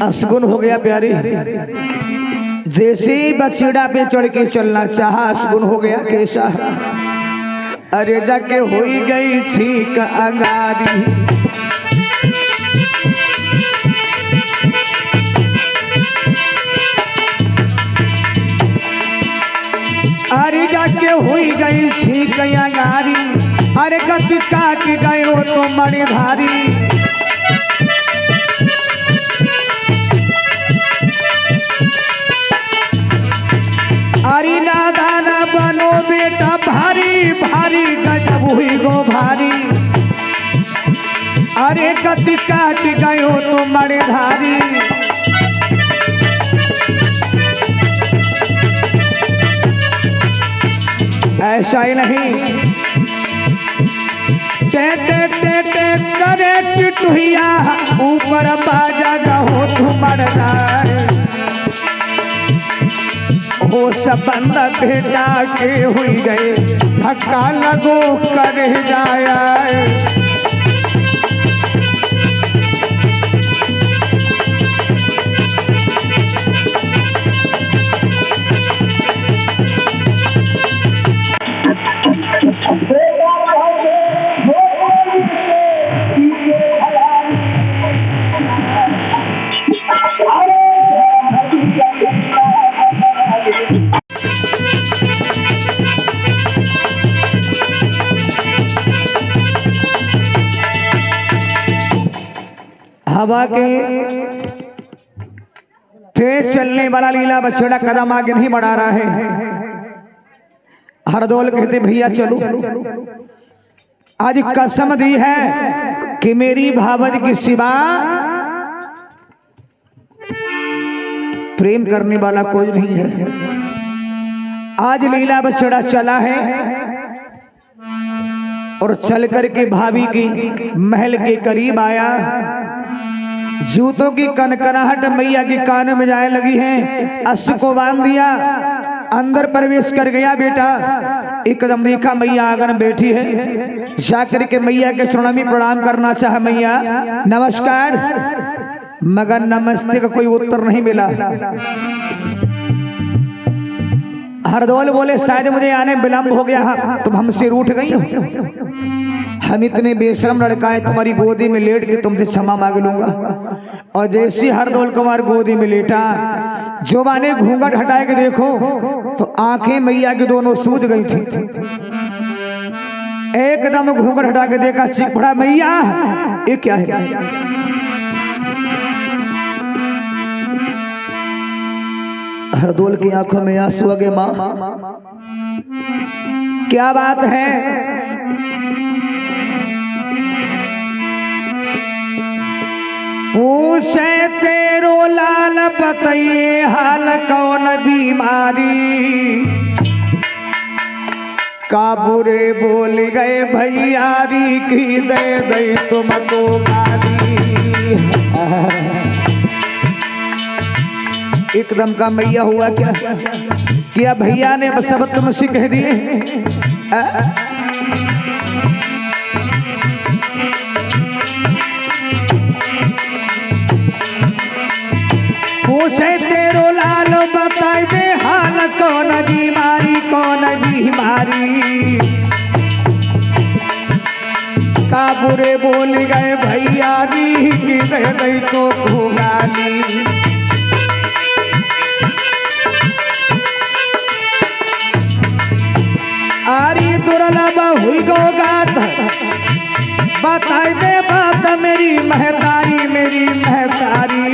असगुन हो गया प्यारी, जैसे ही बछड़ा पे चढ़ के चलना चाहा असगुन हो गया कैसा। अरे जाके हो गई ठीक अंगारी, अरे जाके हो गई ठीक अंगारी, अरे गति काट गए हो तो मणिधारी। अरे नादाना बनो बेटा भारी भारी गजब हुई गो भारी, अरे गति काट गए हो तो मणिधारी। ऐसा ही नहीं टे टे टे टे करे टिटुहिया ऊपर बाजा रहो तुमर जाए, हो सबंद भेजा के हुई गए धक्का लगो कर जाया। हवा के तेज चलने वाला लीला बछड़ा कदम आगे नहीं बढ़ा रहा है। हरदौल कहते भैया चलो, आज कसम दी है कि मेरी भावज की सिवा प्रेम करने वाला कोई नहीं है। आज लीला बछड़ा चला है और चल करके भाभी की महल के करीब आया। जूतों की कनकनाहट मैया के कान में जाए लगी है, अस को बांध दिया, अंदर प्रवेश कर गया। बेटा एकदम देखा मैया आंगन बैठी है, जाकर के मैया के चरणों में प्रणाम करना चाहा। मैया नमस्कार, मगर नमस्ते का कोई उत्तर नहीं मिला। हरदौल बोले शायद मुझे आने विलंब हो गया, तुम हमसे रूठ गई हो। हम इतने बेशरम लड़का है, तुम्हारी गोदी में लेट के तुमसे क्षमा मांग लूंगा। और जैसे हरदौल कुमार गोदी में लेटा, जोबा ने घूंघट हटाए के देखो तो आंखें मैया की दोनों सूज गई थी। एकदम घूंघट हटा के देखा, चीख पड़ा मैया ये क्या है। हरदौल की आंखों में आंसू आ गए। मां क्या बात है। पूछे तेरो लाल बताइए हाल कौन बीमारी, काबूरे बोल गए भैयारी की दे दे तुमको गाली। एकदम का मैया हुआ क्या, क्या भैया ने बस सब तुमसे कह दिए। पूछे तेरो लाल बताए दे हाल कौन बीमारी, कौन बीमारी। काबूरे बोल गए भैयारी की रह गई तो गाली। आरी दुर्लभ हुई गो गात, बताए दे बात मेरी महतारी, मेरी महतारी।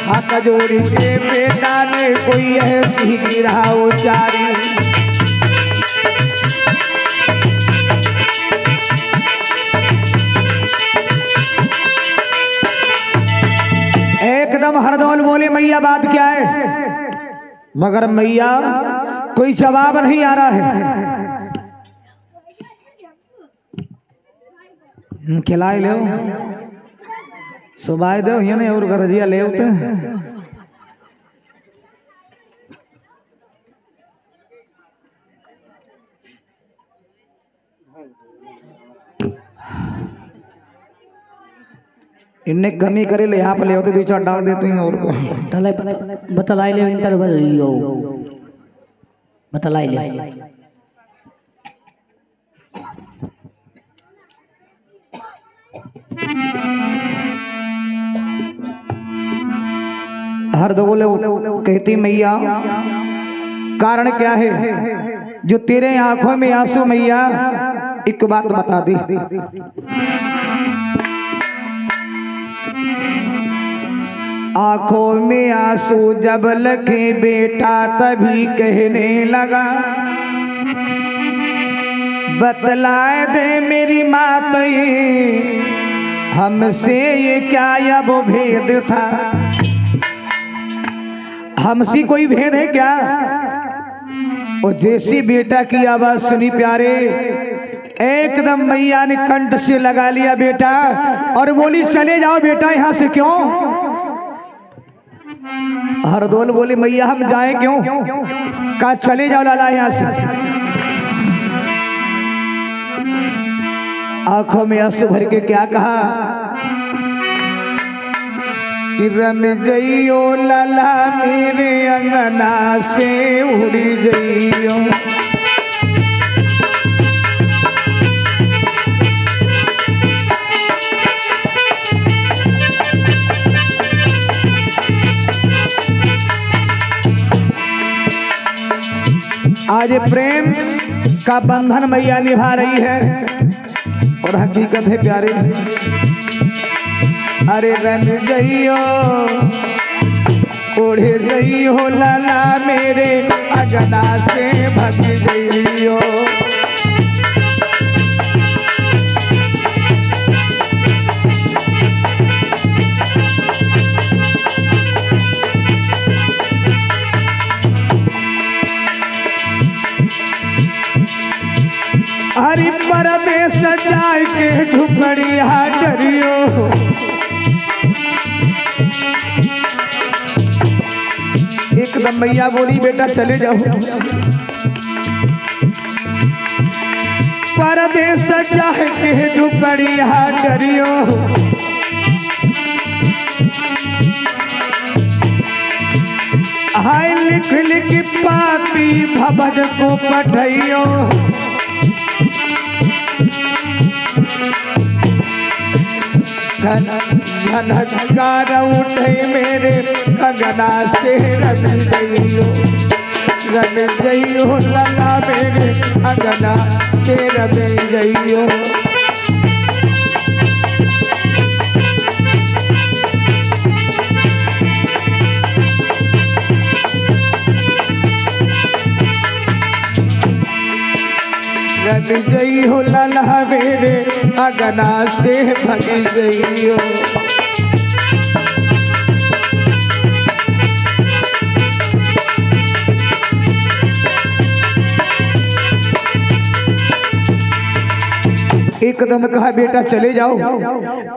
हाथ जोड़ी के बेटा ने कोई ऐसी गिरा उचारी। एकदम हरदौल बोले मैया बात क्या है, मगर मैया कोई जवाब नहीं आ रहा है। खिलाए ले सुबह दो ये और गरजिया ले उते। इन्हें कमी करे ले यहाँ पे ले होते 2-4 डाल देते हैं और को बतलाई ले इंटरवल यो बतलाई ले हर दो बोले कहती मैया कारण क्या है जो तेरे आंखों में आंसू मैया एक बात बता दी। आंखों में आंसू जब लगे बेटा तभी कहने लगा बतलाए दे मेरी मात ये हमसे ये क्या अब भेद था। हमसे कोई भेद है क्या। और जैसी बेटा की आवाज सुनी प्यारे एकदम मैया ने कंठ से लगा लिया बेटा और बोली चले जाओ बेटा यहां से। क्यों। हरदोल बोले मैया हम जाए क्यों। कहा चले जाओ लाला यहां से। आंखों में आंसू भर के क्या कहा कि रम जइयो लाला मेरे अंगना से उड़ी जइयो। आज प्रेम का बंधन मैया निभा रही है और हकीकत है प्यारे। अरे रम जइयो उड़े जइयो लाला मेरे अगना से भग जइयो। हरि परदेश जाए के झुपड़िया डरियो। एकदम मैया बोली बेटा चले जाओ। परदेश जाए के झुपड़िया डरियो। हाय लिख लिख पाती भवज को पढ़ियो। घनकार उठे मेरे कंगना से रम जइयो लाला मेरे अंगना से रम जइयो। रम जइयो लाला मेरे अगना से भग जइयो। एकदम कहा बेटा चले जाओ।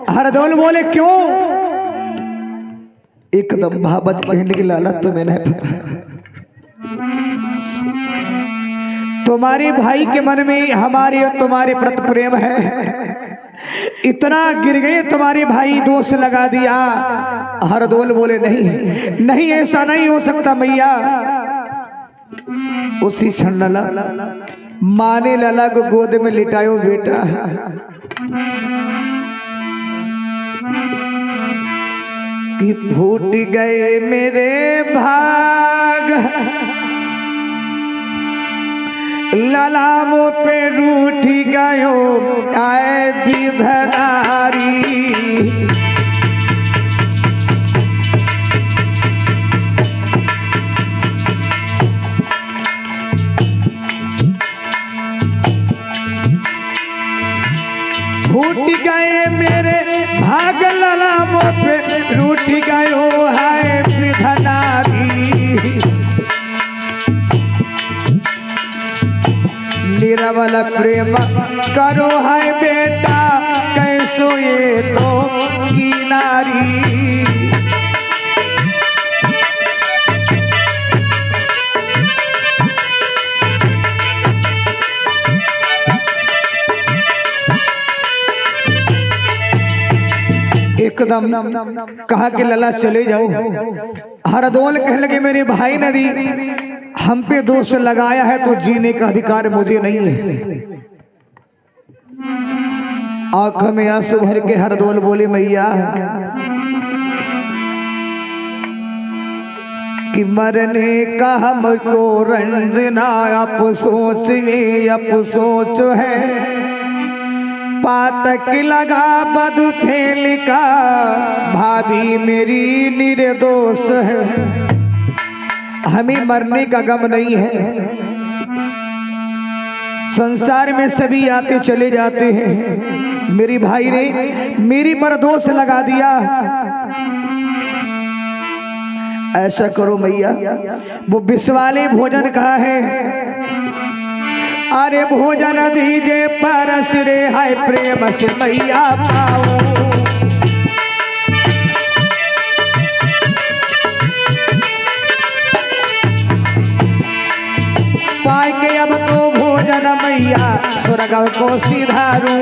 हरदौल बोले क्यों। एकदम भावत कहने की लाला तुम्हें नहीं पता तुम्हारे भाई के मन में हमारे और तुम्हारे प्रति प्रेम है। इतना गिर गए तुम्हारे भाई दोष लगा दिया। हरदौल बोले नहीं नहीं ऐसा नहीं हो सकता मैया। उसी क्षण लाला माँ ने लाला को गोद में लिटायो बेटा। कि फूट गए मेरे भाग ललामों पे रूठ गयो आए विधनारी। फूट गए मेरे भाग ललामों पे रूठ गयो है विधनारी। निरवल प्रेम करो है बेटा कैसो ये तो की नारी। एकदम कहा कि लला चले जाओ। हरदौल कहने लगे मेरे भाई ने दी हम पे दोष लगाया है तो जीने का अधिकार मुझे नहीं है। आंख में आंसू भर के हरदौल बोले मैया कि मरने का हमको रंज ना अफसोस ये अफसोस है, पातक लगा बद फेल का भाभी मेरी निर्दोष है। हमें मरने का गम नहीं है, संसार में सभी आते चले जाते हैं, मेरी भाई ने मेरी पर दोष लगा दिया। ऐसा करो मैया, वो विश्वाले भोजन कहा है, अरे भोजन दीजे परस रे हाय प्रेम से मैया पाओ। पाए के अब तो भोजन मैया स्वर्ग को सिधारूं।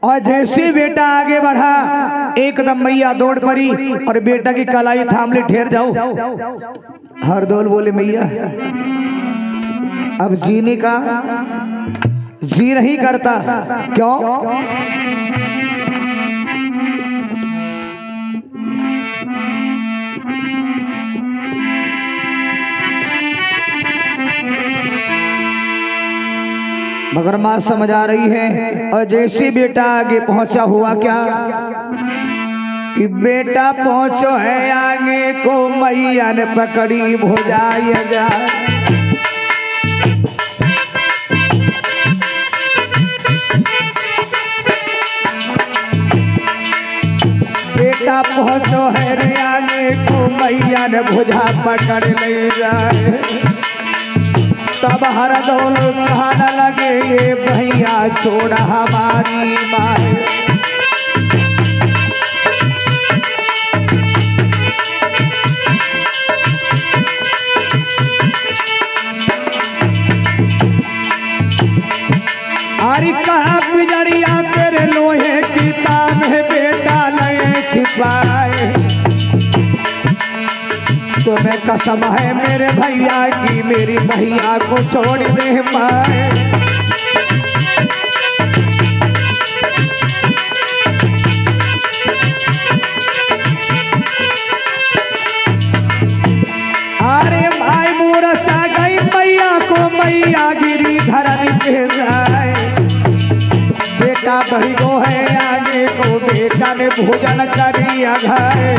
और जैसे बेटा आगे बढ़ा एकदम मैया दौड़ पड़ी और बेटा की कलाई थाम ली, ठहर जाओ। हरदौल बोले मैया अब जीने का जी नहीं करता। क्यों? मगर माँ समझ आ रही है। और जैसे बेटा आगे पहुंचा हुआ क्या कि बेटा पहुंचो है आगे को मैया ने पकड़ी भुजाई जा। बेटा पहुंचो है रे आगे को मैया ने भुजा पकड़ ले जाए। तब हरदौल कहने लगे ये भैया छोड़ा हमारी माए। अरे कहा पिजड़िया तेरे लोहे की तान है बेटा लगे छिपाए। तुम्हें कसम है मेरे भैया की मेरी भैया को छोड़ दे पाए। अरे भाई मूरसा गई मैया को मैया गिरी धरन पे जाए। बेटा बही को है आगे को बेटा ने भोजन करिया घाए।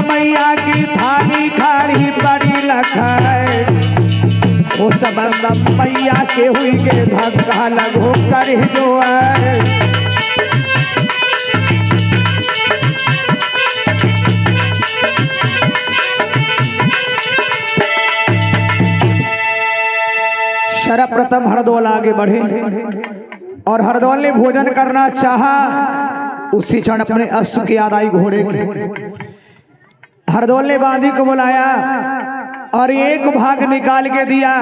मैया की थाली खाड़ी बड़ी लखाए। वो सबंद मैया के हुई के धक्का लगो कर जो है। सर्वप्रथम हरदौल आगे बढ़े और हरदौल ने भोजन करना चाहा। उसी क्षण अपने अश्व की याद आई घोड़े की। हरदौल ने बांदी को बुलाया और एक भाग निकाल के दिया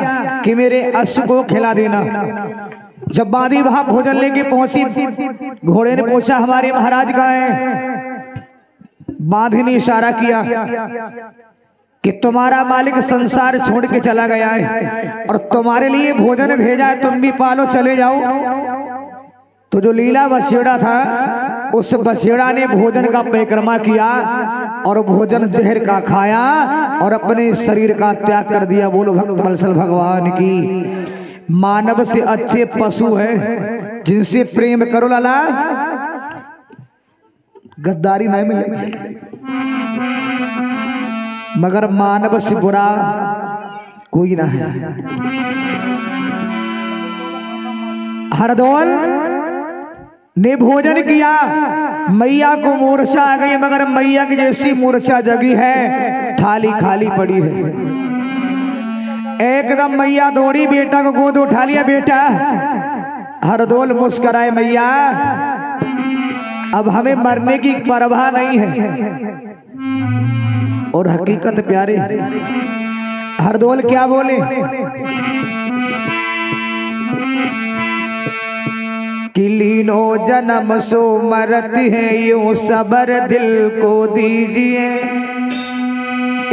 कि मेरे अश्व को खिला देना। जब बांदी वहां भोजन लेके पहुंची, घोड़े ने पूछा हमारे महाराज कहाँ हैं? बांदी ने इशारा किया कि तुम्हारा मालिक संसार छोड़ के चला गया है और तुम्हारे लिए भोजन भेजा है, तुम भी पालो, चले जाओ। तो जो लीला बछेड़ा था, उस बछेड़ा ने भोजन का परिक्रमा किया और भोजन जहर का खाया और अपने शरीर का त्याग कर दिया। बोलो भक्त वत्सल भगवान की। मानव से अच्छे पशु है, जिनसे प्रेम करो लाला, गद्दारी नहीं मिलेगी, मगर मानव से बुरा कोई ना है। हरदौल ने भोजन किया, मैया को मूर्छा आ गई, मगर मैया की जैसी मूर्छा जगी है, थाली खाली पड़ी है। एकदम मैया दौड़ी, बेटा को गोद उठा लिया। बेटा, हरदौल मुस्कुराए, मैया अब हमें मरने की परवाह नहीं है। और हकीकत प्यारे, हरदौल क्या बोले कि लीनो जन्म सो मरत है, यूं सबर दिल को दीजिए,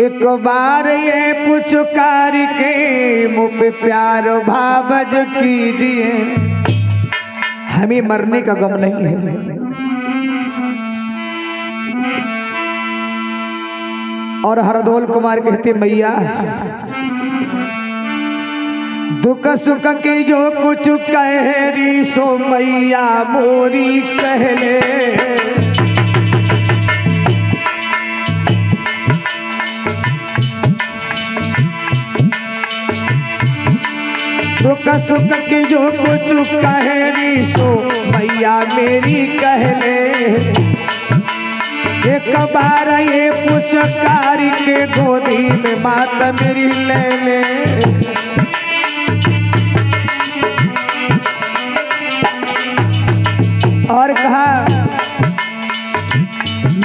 एक बार ये पुचकार के मुँह पे प्यार भावज कीजिए। हमें मरने का गम नहीं है। और हरदौल कुमार कहते, मैया दुख सुख के जो कुछ कहरी सो मैया मोरी कहले। दुख सुख के जो कुछ कहरी सो मैया मेरी कहले। एक बार ये पुचकार के गोदी में मात मेरी ले ले। और कहा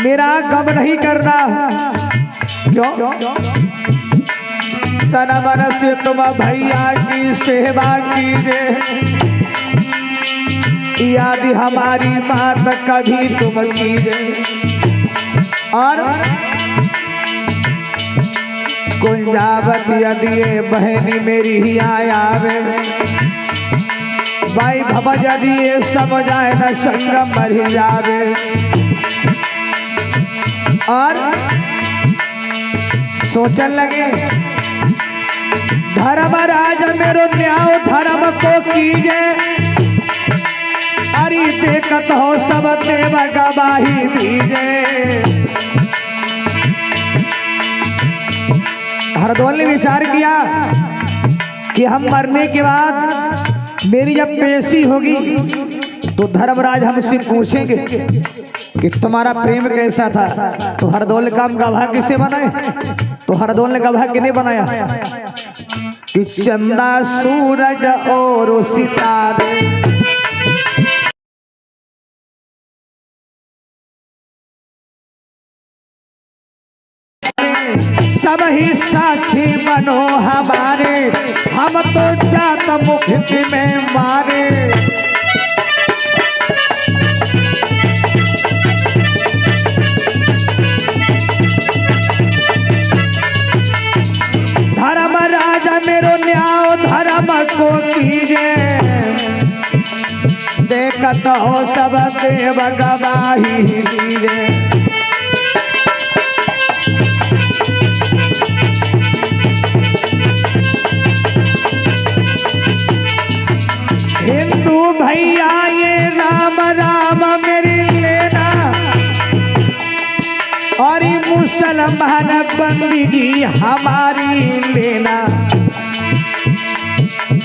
मेरा गम नहीं करना। क्यों? तन मन से तुम भैया की सेवा कीजिए, याद हमारी बात कभी तुम कीजिए। और कुंजावत यदि बहनी मेरी ही आयावे, भाई भव यदि ये समझाए न संग मर जावे। और सोचन लगे धर्मराज मेरो न्याय धर्म को कीजे, अरे देखत हो सब देव गवाही दीजे। हरदौल ने विचार किया कि हम मरने के बाद मेरी जब पेशी होगी तो धर्मराज हमसे पूछेंगे कि तुम्हारा प्रेम कैसा था। तो हरदौल का हम गवाह किसे बनाए? तो हरदौल ने गवाह किन्हें बनाया कि चंदा सूरज और सितारे सब ही साक्षी बनो हमारे, हम तो जात मुख में मारे। धर्मराज मेरो न्याय धर्म को कीजिए, देखत हो सब देव गवाही दीजिए। हिंदू भैया ये राम राम मेरी लेना, और ये मुसलमान बंदगी हमारी लेना।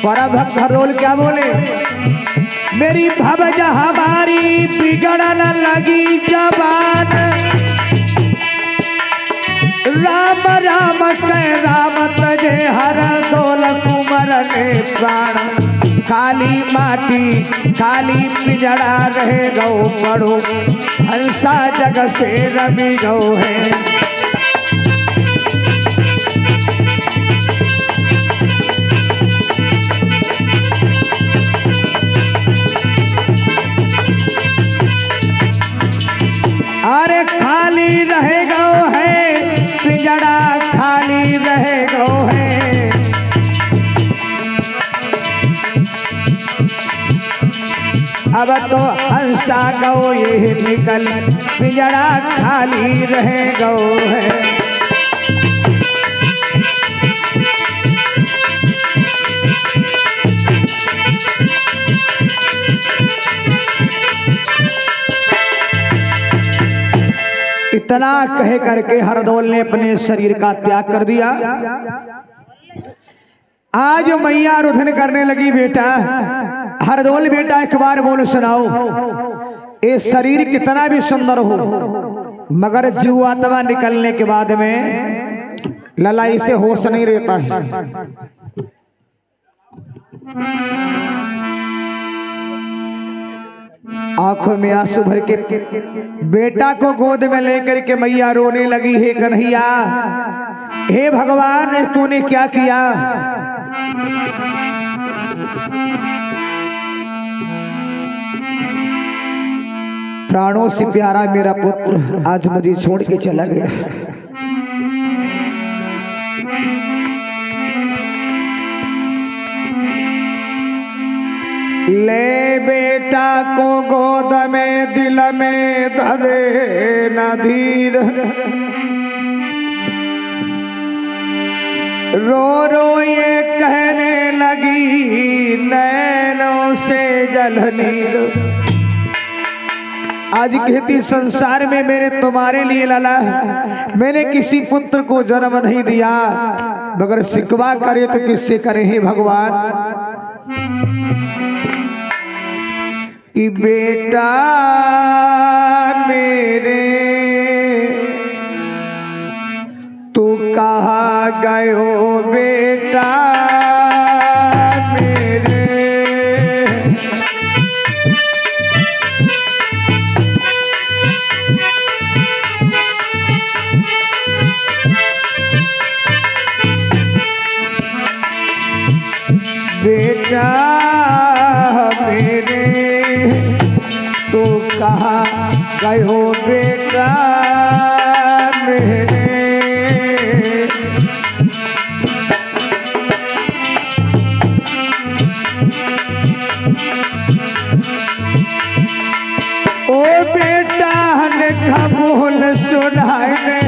बड़ा भक्त हरदौल क्या बोले? मेरी भवज हमारी बिगड़न लगी जबान, राम राम कह राम तजे हरदौल कुंवर ने प्राण। खाली माटी खाली पिंजड़ा रहे गौ पड़ो हंसा जग से रमी गौ है। अरे खाली रहे गौ है पिंजड़ा खाली रहे गौ है। अब तो हंसा गौ ये निकल पिंजड़ा खाली रहे गौ है। इतना कहे करके हरदौल ने अपने शरीर का त्याग कर दिया। आज मैया रुधन करने लगी। बेटा हरदौल बेटा एक बार बोल सुनाओ, ये शरीर कितना भी सुंदर हो मगर जीव आत्मा निकलने के बाद में ललाई से होश नहीं रहता है। आंखों में आंसू भर के बेटा को गोद में लेकर के मैया रोने लगी। हे कन्हैया, हे भगवान, तूने क्या किया? प्राणों से प्यारा मेरा पुत्र आज मुझे छोड़ के चला गया। ले बेटा को गोद में दिल में धरे न धीर, रो रो ये कहने लगी नैनों से जलनीर। आज कहती संसार में मेरे तुम्हारे लिए लाला मैंने किसी पुत्र को जन्म नहीं दिया, मगर सिकवा करे तो किससे करे हे भगवान। कि बेटा मेरे तू कहाँ गयो बेटा मेरे। बेटा मेरे तू कहाँ गयो बेटा मेरे। ओ बेटा ने बोल सुनाए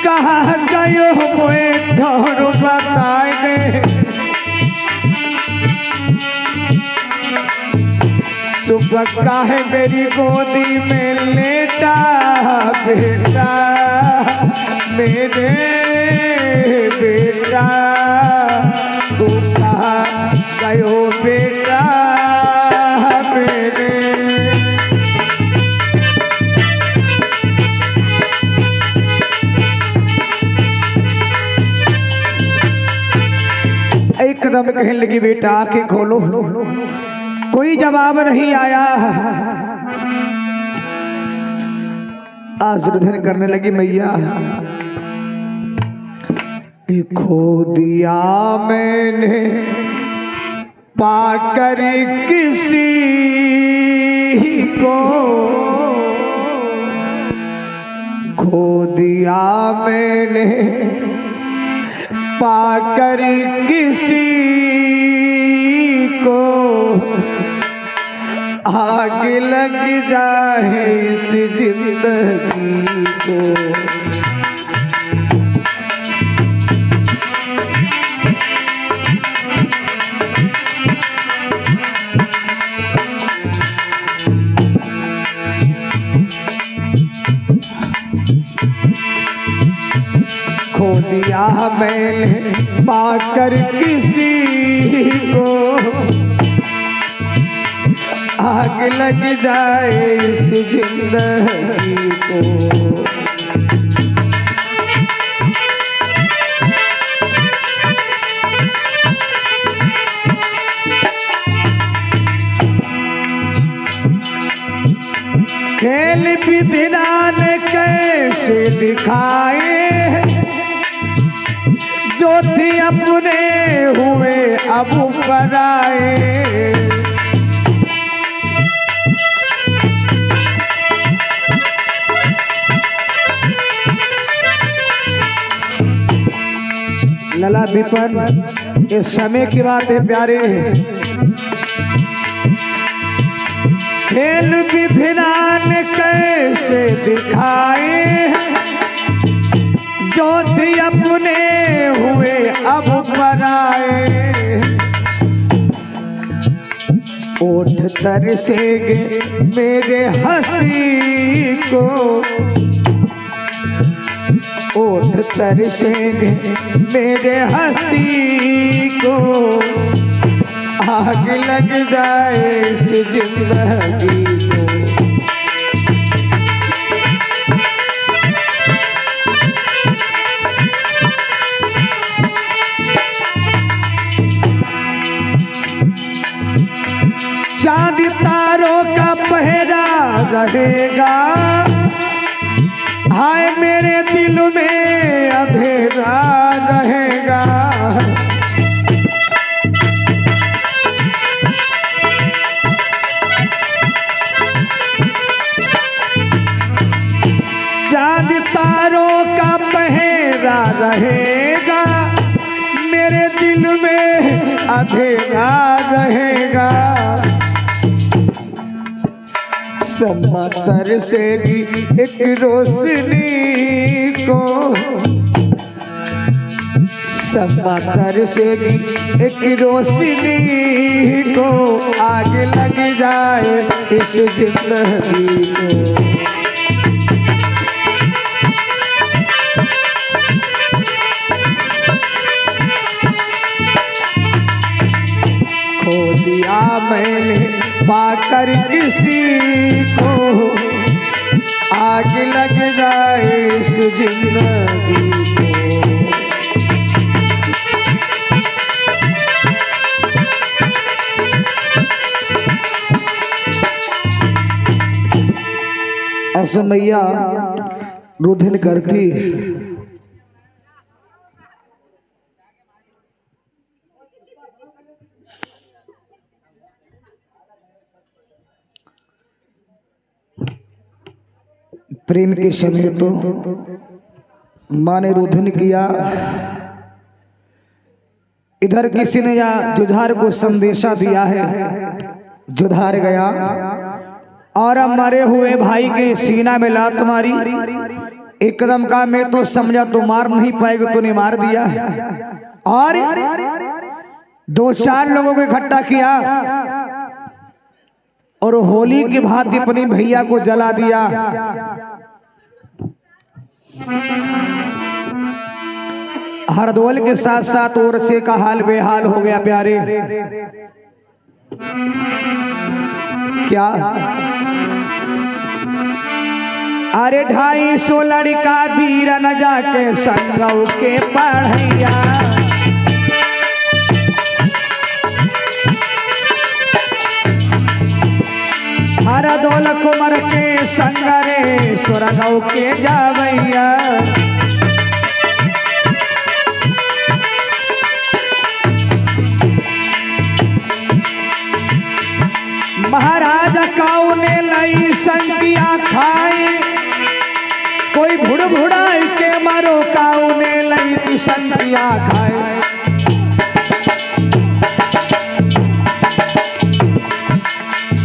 कहाँ गयो मोए ढोर बताए दे। चुपका है मेरी गोदी में लेटा बेटा मेरे। बेटा तू कहाँ गयो बेटा मेरे। एकदम कहने लगी बेटा आंखें खोलो। कोई जवाब नहीं आया। आज रुधन करने लगी मैया। खो दिया मैंने पाकर किसी को, खो दिया मैंने पाकर किसी को। आग लग जाए इस जिंदगी को। खो दिया मैंने पाकर किसी को। आग लग जाए इस जिंदगी को। दिखाए, जो थी अपने हुए अब पराए। लला विपन, इस समय की बात है प्यारे। खेल विधिरान कैसे दिखाए, जो थी अपने हुए अब पराए। ओठ तरसेगे मेरे हंसी को, ओठ तरसेगे मेरे हंसी को, आग लग जाए इस जिंदगी को। चांद तारों का पहरा रहेगा, हाय मेरे दिल में अंधेरा रहेगा। चांद तारों का पहरा रहेगा, मेरे दिल में अंधेरा रहेगा। समा तरसेगी एक रोशनी को, समा तरसेगी एक रोशनी को, आग लग जाए इस जिंदगी को। खो दिया मैंने पाकर किसी को, आग लग जाए इस जिंदगी को। असमैया रुधिन करती, प्रेम के समय तो माँ ने रुधिन किया, इधर किसी ने या जुझार को संदेशा दिया है। जुझार गया और मरे हुए भाई के सीना में लात मारी, एकदम का मैं तो समझा तो मार नहीं पाएगा, तूने मार दिया। और 2-4 लोगों को इकट्ठा किया और होली की भांति अपनी भैया को जला दिया। हरदौल के साथ साथ ओरछे का हाल बेहाल हो गया प्यारे। क्या अरे 250 लड़का वीर न जाके संगौ के पढ़ैया, हरदौल कुंवर के संगरे स्वर्गौ के जावैया। महाराज कौने लई संगिया खाए, कोई भुड़ भुड़ाई के मारो कौने लई संगिया खाए।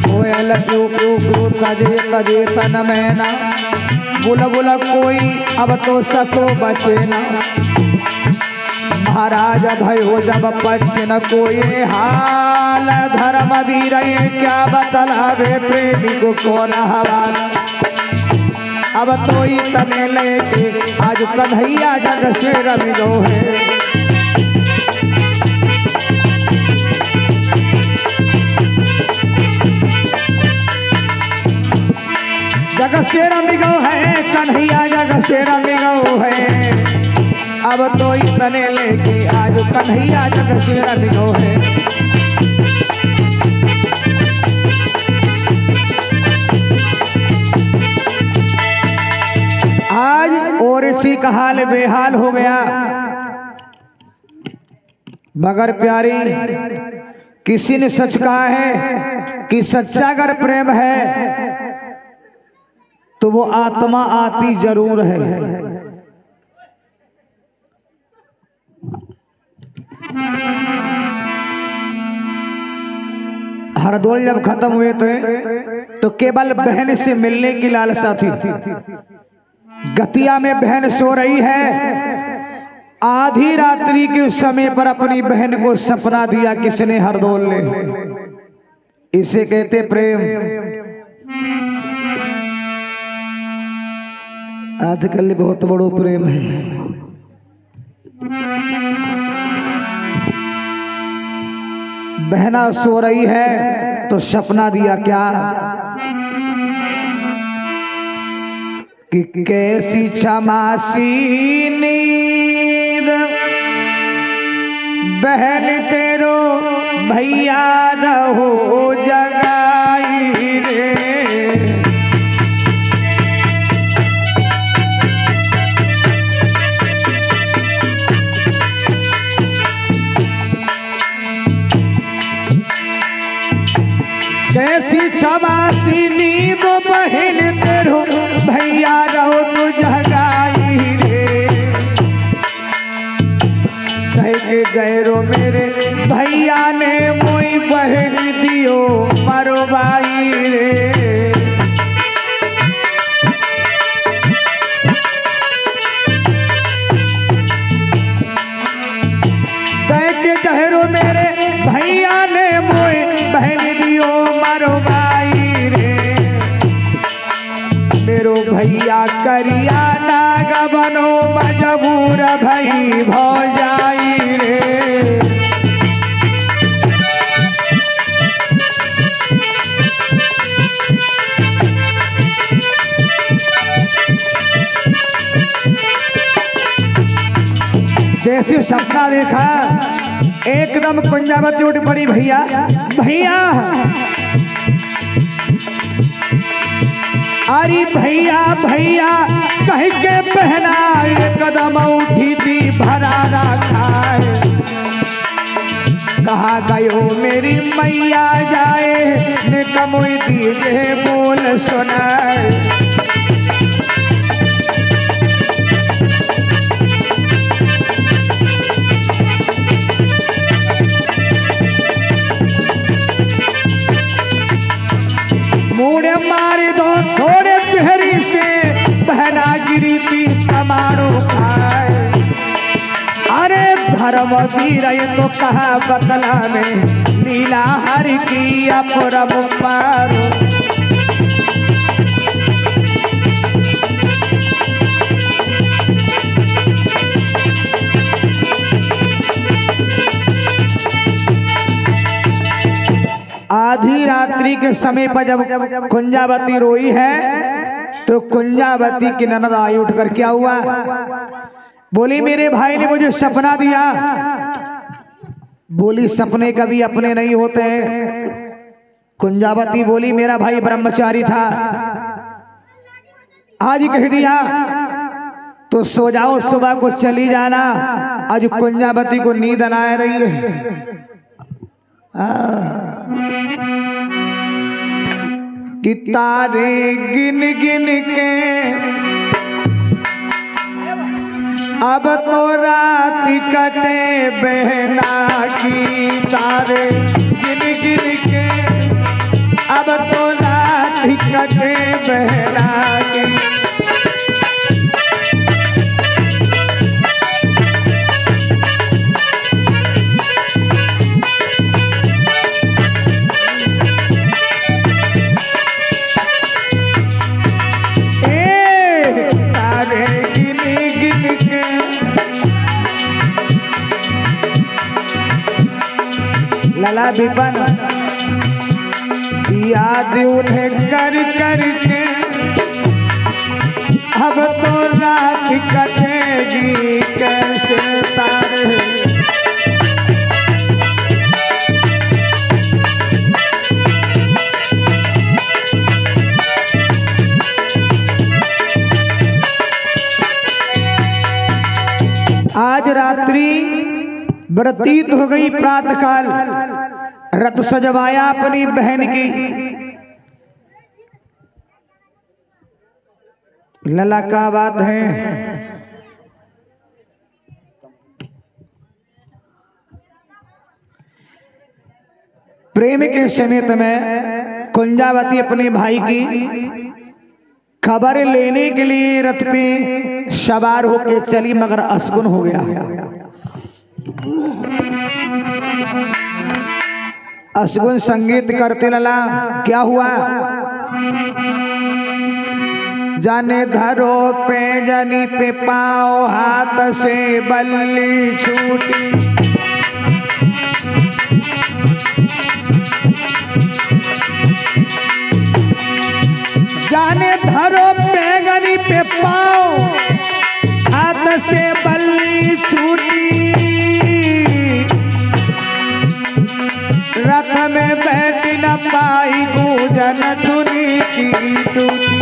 कोयल क्यों क्यों क्यों तजे तजे तन मैना, बुला बुला कोई अब तो सको बचे ना। महाराज भयो जब पक्ष न कोई हाल, धर्म वीर क्या बतलावे प्रेमी को कौन हवाला। अब तो ही तने लेके आज कन्हैया जग से रमिलो है। जग से रमिलो है कन्हैया, जग से रमिलो है। अब तो इतने लेके आज कन्हैया जग से रमिलो है। आज का हाल बेहाल हो गया। मगर प्यारी, किसी ने सच कहा है कि सच्चा अगर प्रेम है तो वो आत्मा आती जरूर है। हरदोल जब खत्म हुए थे तो केवल बहन से मिलने की लालसा थी। गतिया में बहन सो रही है। आधी रात्रि के समय पर अपनी बहन को सपना दिया किसने? हरदोल ने। इसे कहते प्रेम। आजकल बहुत बड़ो प्रेम है। बहना सो रही है तो सपना दिया क्या कि कैसी क्षमासी नींद बहन तेरो भैया रहो जगाई रे। कैसी क्षमासी नींद बहन तेरो भैया रहो तो जगाई रे। कह के गैरो मेरे भैया ने मोई बहन दियो मरवाई रे। कह के गैरो मेरे भैया ने मोई बहन दियो मरवाई रे। मेरो भैया करिया नाग बनो मजबूर भई भौजाई रे। जैसे सपना देखा एकदम कुंजावती उठ पड़ी। भैया भैया, अरे भैया भैया कह के पहना एक कदम उठी थी भराना खाए। कहा गयो मेरी मैया जाए निकमुई दीजे बोल सुनाए। मूड़े मारी दो थोड़े पहरी से बहना गिरी थी तमाड़ो खाए। अरे धर्म वीर तो कहा बदला में लीला हर की अपरम पारो। आधी रात्रि के समय पर जब कुंजावती रोई है तो कुंजावती की ननद आई उठ कर क्या हुआ? बोली मेरे भाई ने मुझे सपना दिया। बोली सपने कभी अपने नहीं होते हैं। कुंजावती बोली मेरा भाई ब्रह्मचारी था, आज ही कह दिया तो सो जाओ, सुबह को चली जाना। आज कुंजावती को नींद न आ रही है। कि तारे गिन गिन के अब तो रात कटे बहना की। तारे गिन गिन के अब तो रात कटे बहना की। लला विपन याद उन्हें कर कर के अब तो रात कटेगी कैसे तारे। व्यतीत हो गई प्रातः काल। रथ सजवाया अपनी बहन की, लला का बात है। प्रेम के समेत में कुंजावती अपने भाई की खबर लेने के लिए रथ पे सवार होके चली, मगर असगुन हो गया। असगुन संगीत करते लला, क्या हुआ? जाने धरो पे जनी पे पाओ, हाथ से बल्ली छूटी। जाने धरो पे गनी पे पाओ, हाथ से बल्ली छूटी। रथ में बैठ न पाई, गूंजन धुनी की टूटी।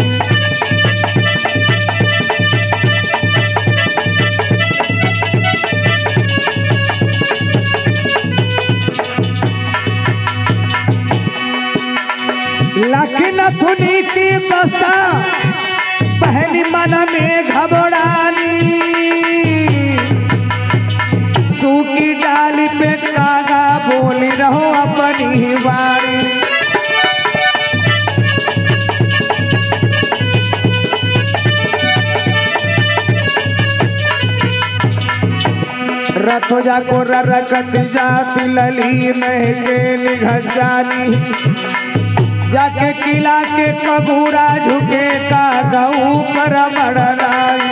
लखन धुनी की दशा, पहली मन में घबरानी। सूखी डाली पे कागा बोली रहो अपनी वाणी। रथ जाको ररकत जाती, लली महके निघत जानी। जाके किला के कबूरा झुके का गऊ पर मड़राई।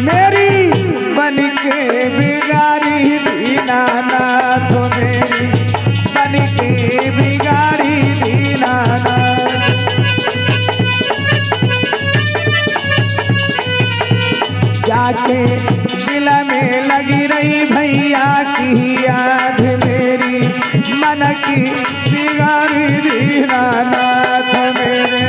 मेरी बन के बिगाड़ी दीनानाथ, मेरी बन के बिगाड़ी दीनानाथ। जाके दिल में लगी रही भैया की याद, मेरी मन की बिगाड़ी दीनानाथ मेरे।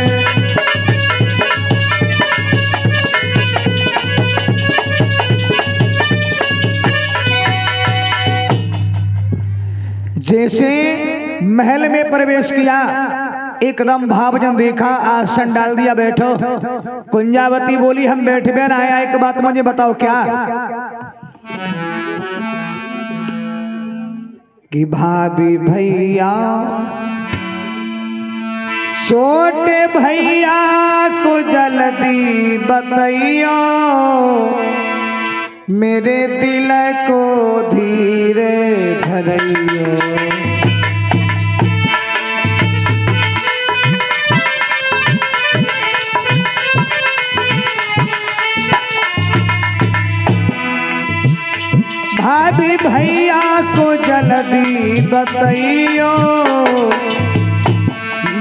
जैसे महल में प्रवेश किया, एकदम भावजन देखा, आसन डाल दिया, बैठो। कुंजावती बोली, हम बैठ बैन आया, एक बात मुझे बताओ क्या? कि भाभी भैया, छोटे भैया को जल्दी बताइयो, मेरे दिल को धीरे धरइयो। भाभी भैया को जल्दी बताइयो,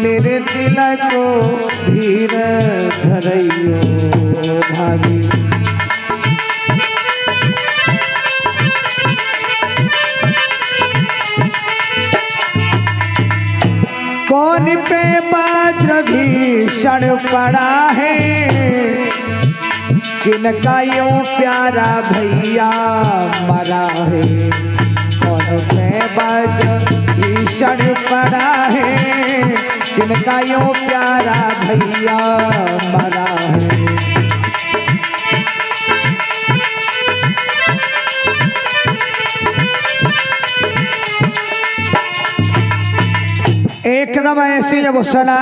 मेरे दिल को धीरे धरइयो। भाभी कौन पे वज्र भीषण पड़ा है, किनका यूं प्यारा भैया मरा है। कौन पे वज्र भीषण पड़ा है, किनका यूं प्यारा भैया मरा है। एकदम ऐसी जब सुना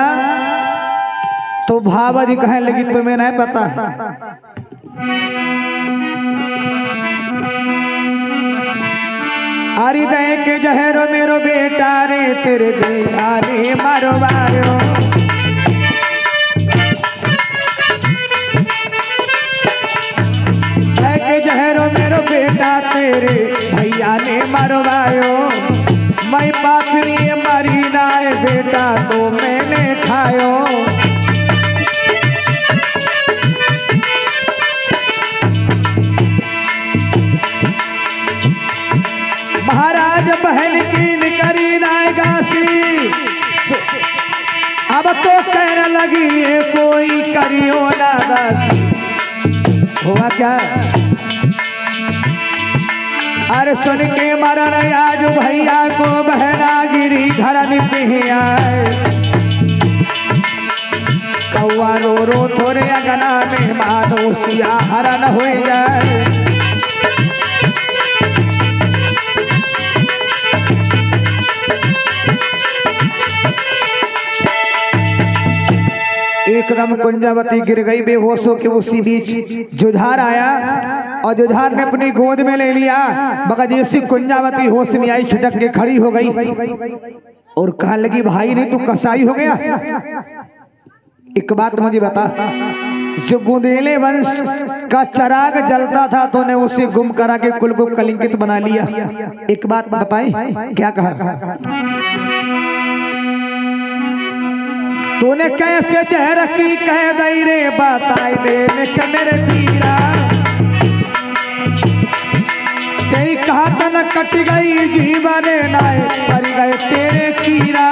तो भावा जी कहने लगी, तुम्हें नहीं पता? अरे दे के जहरो मेरो बेटा रे, तेरे बेटा ने मारो मारो। दे के जहरो मेरो बेटा, तेरे भैया ने मारो मारो। मैं पापड़ी मरी नाय बेटा, तो मैंने खायो। महाराज बहन की निकरी नाय गासी, अब करियो ना दासी। हुआ क्या? अरे सुन के मरण आज भैया को बहना गिरी धरन पे आए। कौआ रो रो थोड़े अगना में मानोसिया हरण हो जाए। एकदम कुंजावती गिर गई बेहोशों के उसी बीच जुझार आया और जुझार ने अपनी गोद में ले लिया। मगर जैसी कुंजावती होश में आई छुटक के खड़ी हो गई और कहने लगी भाई नहीं तू कसाई हो गया। एक बात मुझे बता, जो बुंदेले वंश का चराग जलता था तूने उसे गुम करा के कुल को कलंकित बना लिया। एक बात बताएं, क्या कहा तूने? कैसे जहर की कह दई रे बताई दे के मेरे पीरा। तेरी कहा तन कट गई जीवन नाय पर गए तेरे कीरा।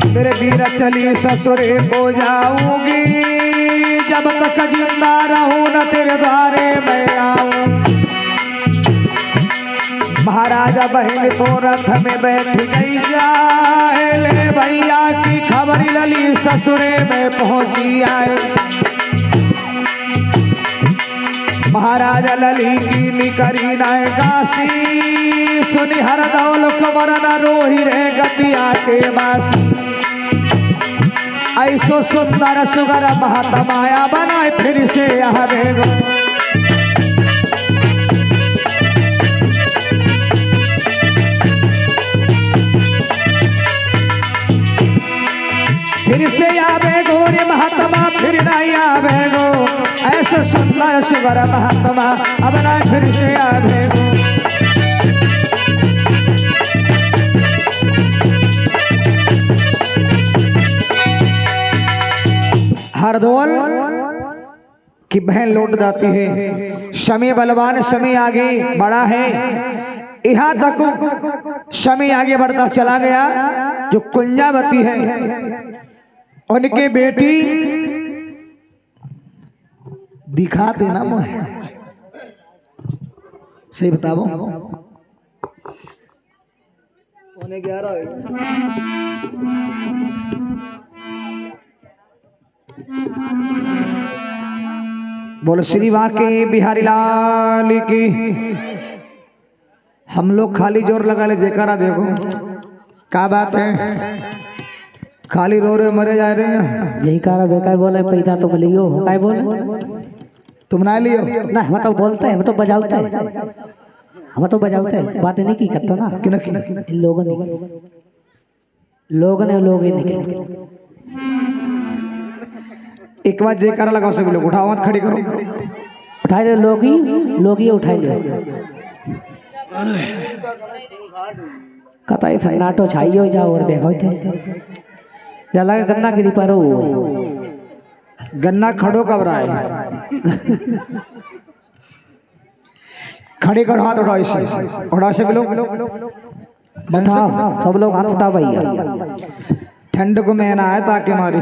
मेरे वीर चली ससुरे को जाऊंगी, जब तक जिंदा रहूं न तेरे द्वारे मैं आऊं। महाराजा बहन तो रथ में बैठ गई जाए, ले भैया की खबर लली ससुरे में पहुंची आए। महाराजा लली की निकरी नाय काशी, सुनी हर दौल खबर न रोही रे गतिया के बासी। ऐसो सुंदर सुगर महात्माया बनाए फिर से यह बेगो। फिर से आवे गो रे महात्मा फिर नहीं आवे गो। ऐसे सुंदर सुगर महात्मा अब ना फिर से आवे गो। हरदौल की बहन लौट जाती है। शमी बलवान, शमी आगे बढ़ा है। यहाँ तक शमी आगे बढ़ता चला गया। जो कुंजावती है उनके बेटी दिखा देना मुझे, सही बताओ। पौने 11 बोलो श्री वाके बिहारी लाल की। हम लोग खाली जोर लगा ले जयकारा। देखो क्या बात है, खाली रो रहे मरे जा रहे हैं। जयकारा बेकार बोले पैसा तुम लियो काय बोले तुम ना लियो ना। हम तो बोलते हैं, हम तो बजाते हैं, हम तो बजाते हैं, बात नहीं की करते ना। कि लोगों ने लोग ही निकले। एक बार जयकारा लगाओ सभी लोग, उठाओ मत, खड़ी करो। उठाए ले लोग ही उठाए ले। कताई सन्नाटो छाइयो जाओ और देखो थे जला गन्ना गिरी पर गन्ना खड़ो कब रहा है। खड़े करो, हाथ उठाओ, इसे उठाओ सभी लोग। सब लोग हाथ उठा भैया। ठंड को महीना है ताकि मारे।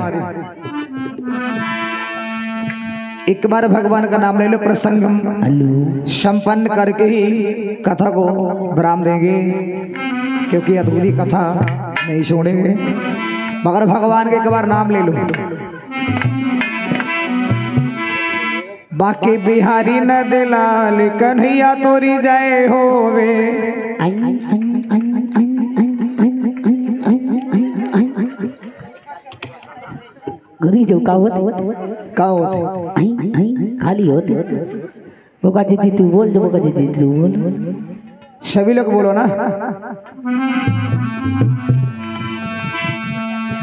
एक बार भगवान का नाम ले लो, प्रसंग हम संपन्न करके ही कथा को विराम देंगे, क्योंकि अधूरी कथा नहीं छोड़ेंगे। मगर भगवान के एक बार नाम ले लो। बाकी बिहारी न दिलाल कन्हैया तोरी जय होवे। घरी जो का होते खाली होते बोका जी तू बोल, जो बोका जी तू बोल। सभी लोग बोलो ना।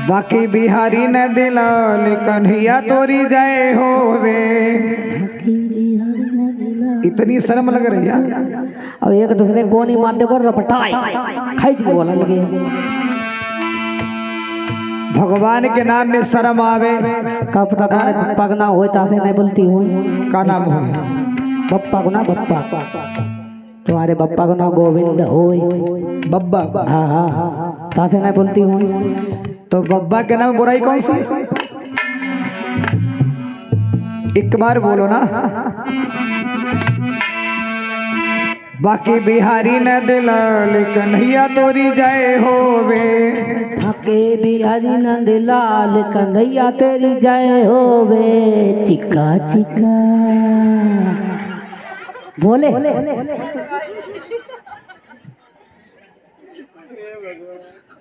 बाकी बिहारी न दिलाल कन्हैया तोरी जय होवे। इतनी शर्म लग रही है। अब एक दूसरे को नहीं मारते कर रपटाई खींच के बोलने लगे। भगवान के नाम में शर्म आवे। का पता पगना होता से नहीं बोलती हूँ। का नाम हो? बप्पा को ना बप्पा तो तुम्हारे बप्पा को नाम गोविंद होए। बब्बा। हाँ हाँ हाँ, तासे मैं बोलती हूँ। तो बब्बा के नाम बुराई कौन सी? एक बार बोलो ना। बाकी बिहारी नंद लाल कन्हैया तोरी जय होवे। बाकी बिहारी नंद लाल कन्हैया तेरी जय होवे। चिक्का चिक्का बोले।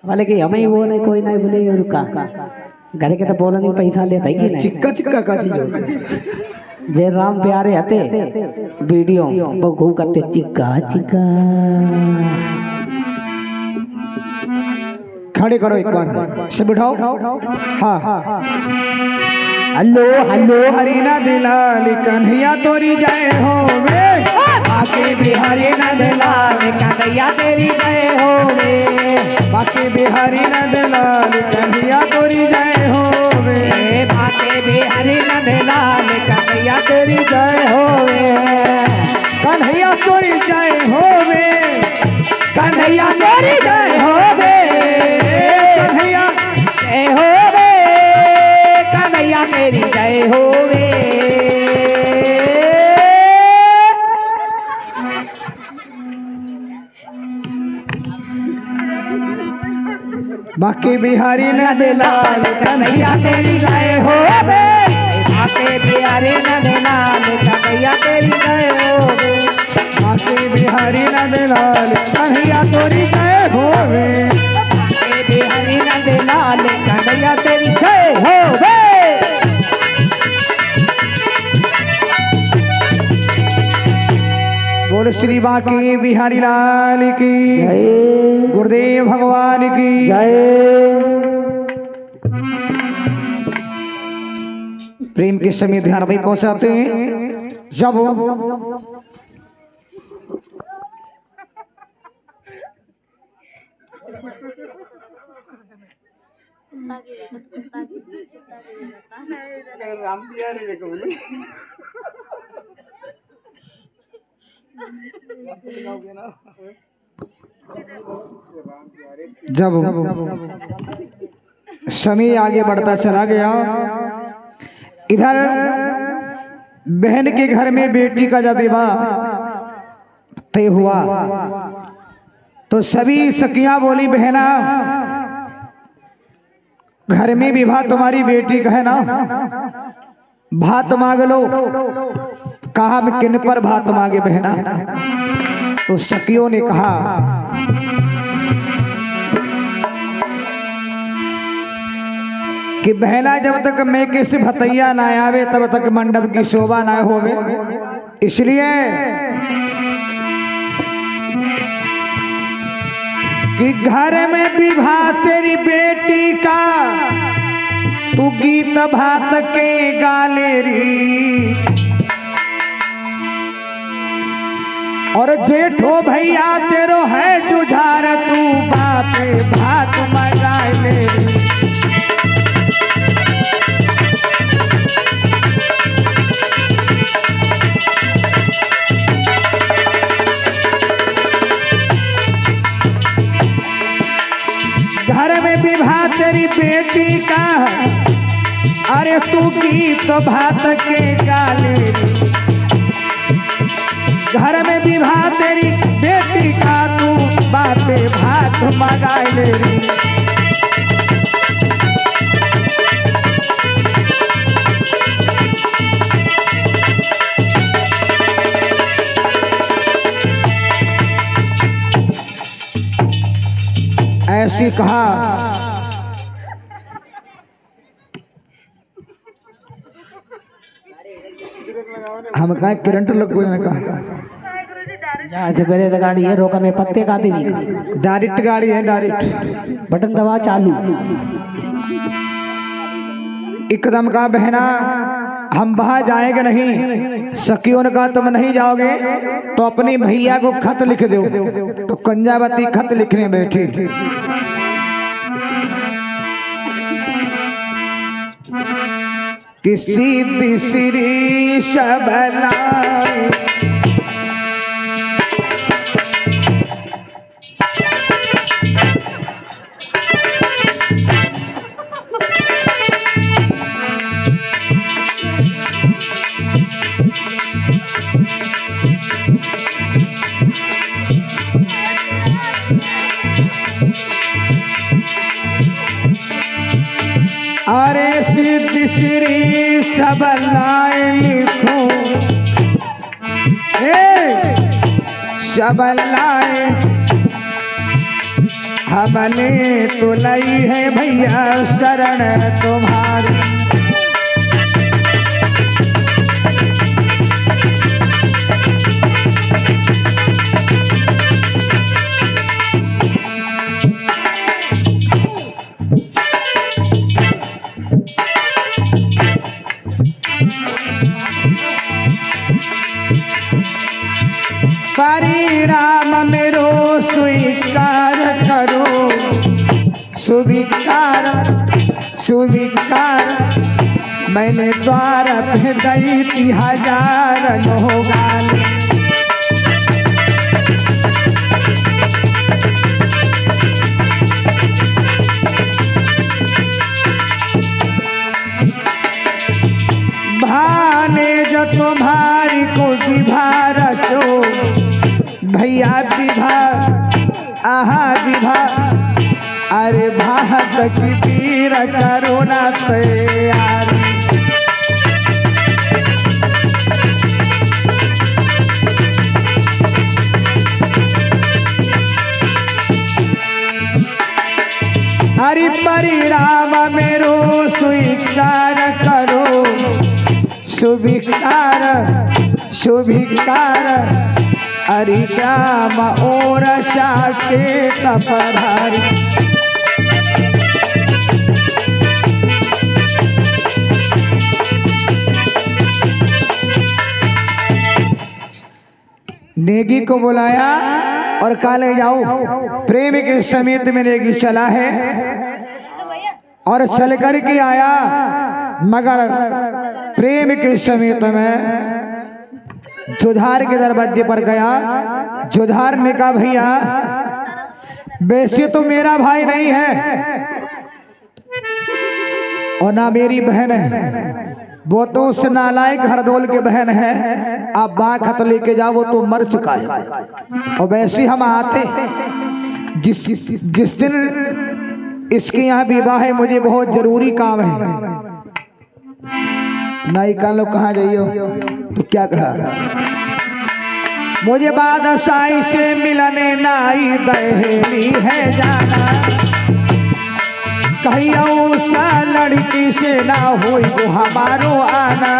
बोले कि हमें ही बोले, कोई नहीं बोले। रुका घर के तो बोलने नहीं, पैसा लेता ही नहीं। चिक्का चिक्का का चीज होती है। जय राम प्यारे हते वीडियो वो घूम करते चिक्का चिक्का। खड़े करो एक बार, सब उठाओ। हाँ। Hello hello. हरी नंद लाल कन्हैया तोरी जय होवे। बाकी बिहारी नंद लाल कन्हैया तेरी जय होवे। बाकी बिहारी नंद लाल कन्हैया तोरी जय होवे। बाकी बिहारी नंद लाल कन्हैया तेरी जय होवे। कन्हैया तोरी जय होवे। कन्हैया तेरी जय होवे। कन्हैया जय होवे। कन्हैया तेरी जय होवे। बाकी बिहारी नंद लाल कन्हैया तेरी जय होवे। बाकी बिहारी नंद लाल कन्हैया तेरी जय होवे। बाकी बिहारी नंद लाल कन्हैया तोरी जय होवे। बाकी बिहारी नंद लाल कन्हैया तेरी जय होवे। बोल श्री बाकी बिहारी लाल की जय। गुरुदेव भगवान की जय। प्रेम के समय ध्यान भाई पहुंचाते हैं। जब समय आगे बढ़ता चला गया, इधर बहन के घर में बेटी का जब विवाह तय हुआ तो सभी सखियां बोली, बहना घर में विवाह तुम्हारी बेटी का है ना, भात मांग लो। कहा मैं किन पर भात मांगे बहना? तो सखियों ने कहा कि बहना जब तक मैं किसी भतैया ना आवे तब तक मंडप की शोभा ना होवे, इसलिए कि घर में विवाह तेरी बेटी का तू गीत भात के गाले री, और जेठो भैया तेरो है जुझार तू बापे भात मंगा ले री। घर में विवाह तेरी बेटी का, अरे तू गीत भात के गाले। घर में विवाह तेरी बेटी का तू बापे भात मंगा ले री। ऐसी कहा हम कहा करंट लग गया ना, कहा जहाँ से पहले तो गाड़ी है, रोका में पत्ते काटे नहीं। डायरेक्ट गाड़ी है, डायरेक्ट बटन दबा चालू। एकदम कहा बहना हम बाहर जाएंगे नहीं। सखियों ने कहा तुम नहीं जाओगे तो अपने भैया को खत लिख दो। तो कंजावती खत लिखने बैठी। किसी तीसरी शबला श्री सबलाए लिखो, सबलाए हमने तो लई है भैया शरण तुम्हारी। परिणाम मेरो स्वीकार करो, स्वीकार स्वीकार मैंने द्वार पे गई थी 1000 नौगाल। भाने जो तुम्हारी को विभा रचो भैया विभा, आहा विभा, अरे भात की पीर करुणा तैयार। हरि परिणाम मेरो स्वीकार करो, स्वीकार स्वीकार हरि राम और शाके कपधारी। नेगी को बुलाया और काले जाओ, प्रेम के समेत में नेगी चला है और चल कर के आया, मगर प्रेम के समेत में जोधार के दरवाजे पर गया। जोधार ने कहा भैया वैसे तो मेरा भाई नहीं है और ना मेरी बहन है, वो तो उस नालायक हरदौल के बहन है। आप बाग खत लेके जाओ, वो तो मर चुका है। और वैसे हम आते जिस दिन इसके यहाँ विवाह है, मुझे बहुत जरूरी काम है। नाई का लोग कहाँ जाइयो तो क्या कहा, मुझे बादशाही से मिलने नाई दहेली है जाना, कहीं उसा लड़की से ना हो वो हमारो आना।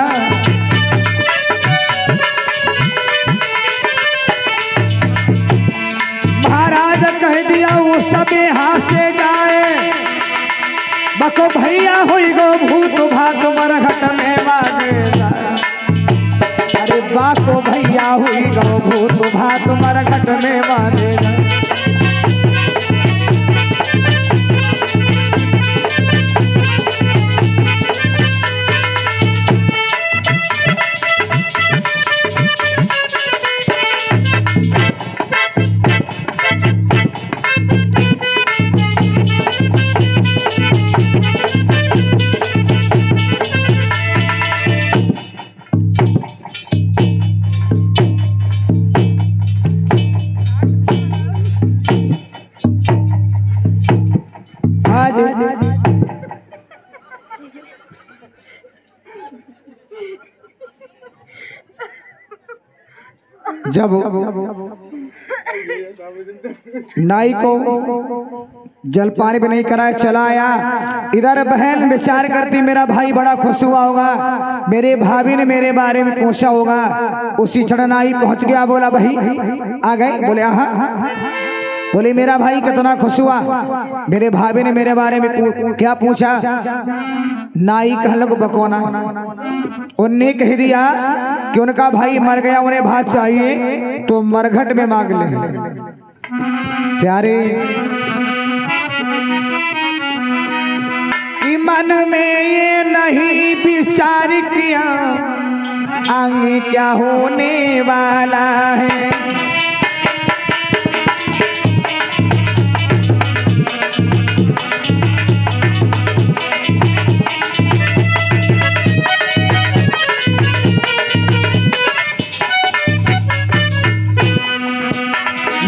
महाराज कह दिया वो सब यहाँ से जाए, बको भैया हुई गो भूत भात मरघट में मांगेगा। अरे बाको भैया हुई गो भूत भात मरघट में मांगेगा। जब नाई को जलपान भी नहीं कराया चला आया, इधर बहन विचार करती मेरा भाई बड़ा खुश हुआ होगा, मेरे भाभी ने मेरे बारे में पूछा होगा। उसी क्षण नाई पहुंच गया, बोला भाई आ गए, बोले हाँ। बोले मेरा भाई कितना खुश हुआ, मेरे भाभी ने मेरे बारे में क्या पूछा। नाई कहलक बकोना, उनने कह दिया कि उनका भाई मर गया, उन्हें भात चाहिए तो मरघट में मांग ले। प्यारे कि मन में ये नहीं विचार किया आगे क्या होने वाला है।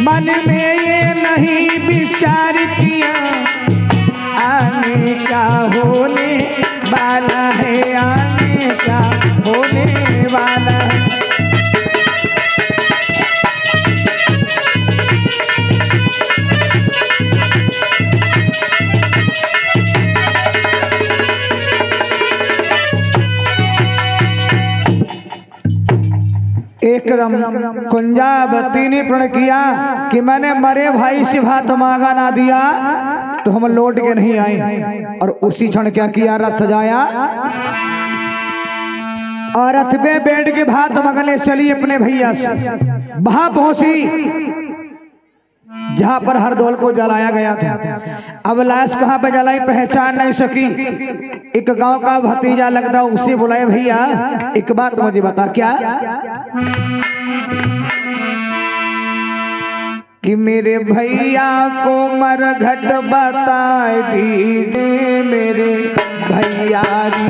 मन में ये नहीं विचार किया आगे क्या होने वाला है। एकदम कुंजावती ने प्रण किया कि मैंने मरे भाई से भात मांगा ना दिया तो हम लौट के नहीं आए। और उसी क्षण क्या किया, रथ सजाया और रथ पे बैठ के भात मगले चली अपने भैया से। वहां पहुंची जहां पर हरदौल को जलाया गया था। अब लाश कहां पे जलाई पहचान नहीं सकी। एक गांव का भतीजा लगता, उसे बुलाए, भैया एक बात मुझे बता। क्या? कि मेरे भैया को मरघट बता दीजिए मेरे भैया जी।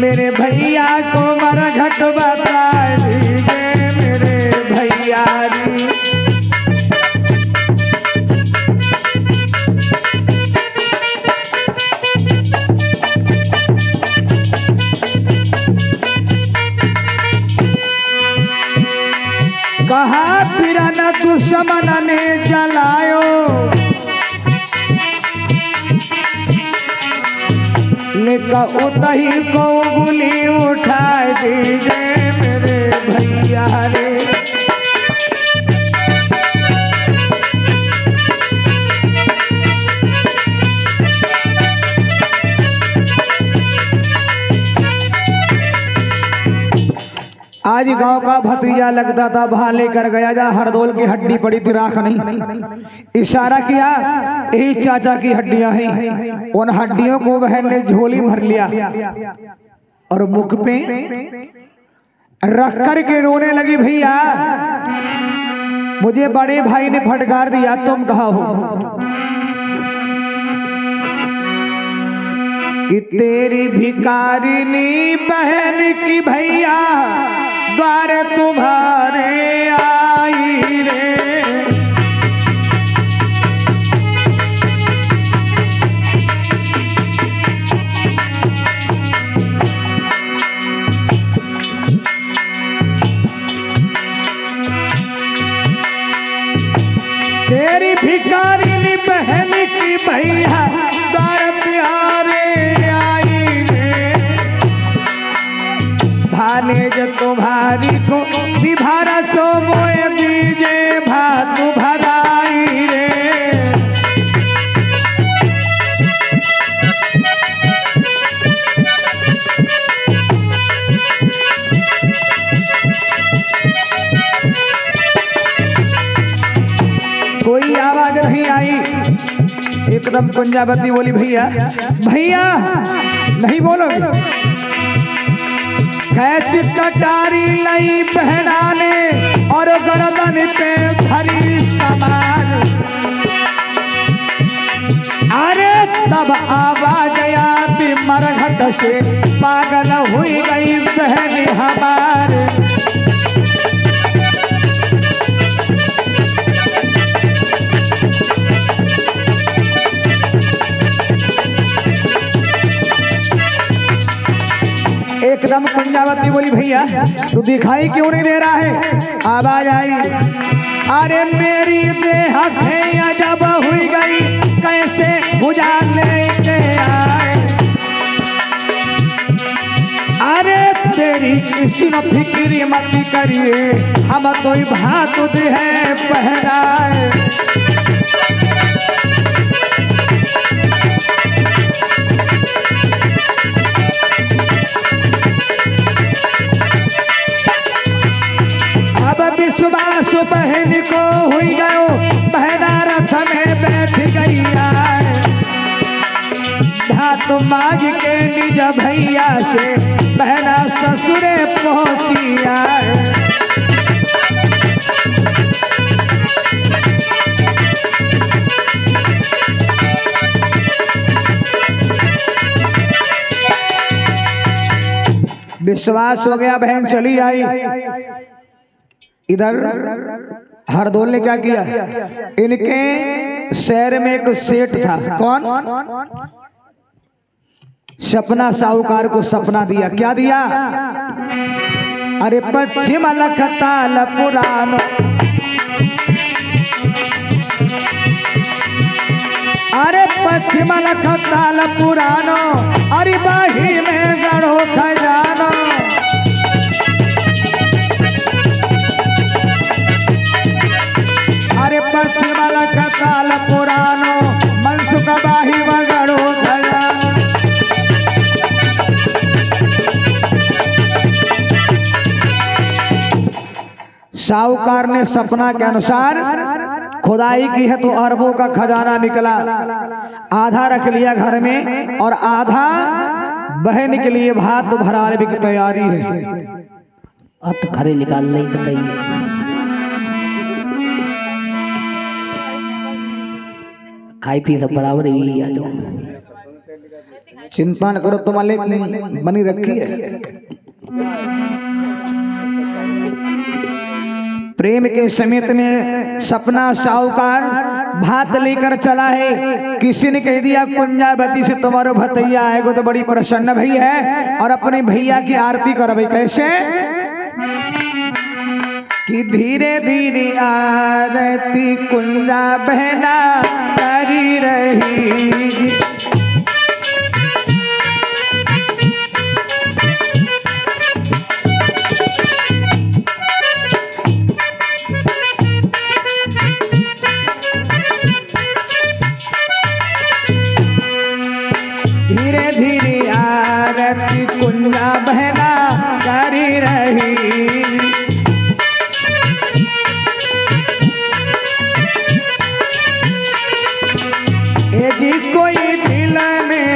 मेरे भैया को मरघट बता दीजिए मेरे भैया जी। कहा पिरन दुश्मन ने जलायो, लेका उतही को गुली उठा दीजिए मेरे भैया रे। आज गांव का भतीजा लगता था, वहां लेकर गया जा हरदौल की हड्डी पड़ी थी, राख नहीं। इशारा किया, यही चाचा की हड्डियां हैं। उन हड्डियों को बहन ने झोली भर लिया और मुख पे रख कर के रोने लगी। भैया मुझे बड़े भाई ने फटकार दिया, तुम कहाँ हो? कि तेरी भिखारिनी बहन की भैया द्वार तुम्हारे आई रे। तेरी भिखारिनी बहन की भैया द्वार तुम्हारे आई रे। भाने जो तुम्हारी को विभारा सो मोए दीजे भातु भराई रे। कोई आवाज नहीं आई। एकदम कुंजावती बोली, भैया भैया नहीं बोलोगे? कैसी कटारी लई बहना ने और गर्दन पे धरी समान। अरे तब आवाज आती मरघट से, पागल हुई गई बहन हमारे। एकदम कुंजावती बोली, भैया तू दिखाई क्यों नहीं दे रहा है? आवाज आई, अरे मेरी देह जब हुई गई कैसे भुजा लेके आए। अरे तेरी किसी न फिक्री मत करिए, हम तो भात है पहनाए। विश्वास बहन को हुई गयो, बहना रथ में बैठ गई आए। भात मांग के निज भैया से बहना ससुरे पहुंची आए। विश्वास हो गया, बहन चली आई। इधर हरदौल ने क्या किया, इनके शहर में एक सेठ था। कौन? सपना साहूकार को सपना दिया। क्या दिया? अरे पश्चिम लखताल पुरानो, अरे पश्चिम लखताल पुरानो, अरे बाही में गढ़ो खजानो। अरे पश्चिम लखताल पुरानो, मनसुख बाही में गढ़ो खजानो। साहूकार ने सपना के अनुसार खुदाई की है तो अरबों का खजाना निकला। आधा रख लिया घर में और आधा बहन के लिए भात भराने की तैयारी है। अब तो खरे निकाल नहीं बताइए। खाई पी सब बराबर ही आ जाओ। चिंता न करो, तुम्हारे बनी रखी है। प्रेम के समेत में सपना साहूकार भात लेकर चला है। किसी ने कह दिया कुंजावती से तुम्हारो भतैया आएगो तो बड़ी प्रसन्न भई है और अपने भैया की आरती कर भाई। कैसे कि धीरे धीरे आरती कुंजा बहना करी रही। धीरे धीरे आरती कुंजा बहना करी रही। ए जी कोई दिल में,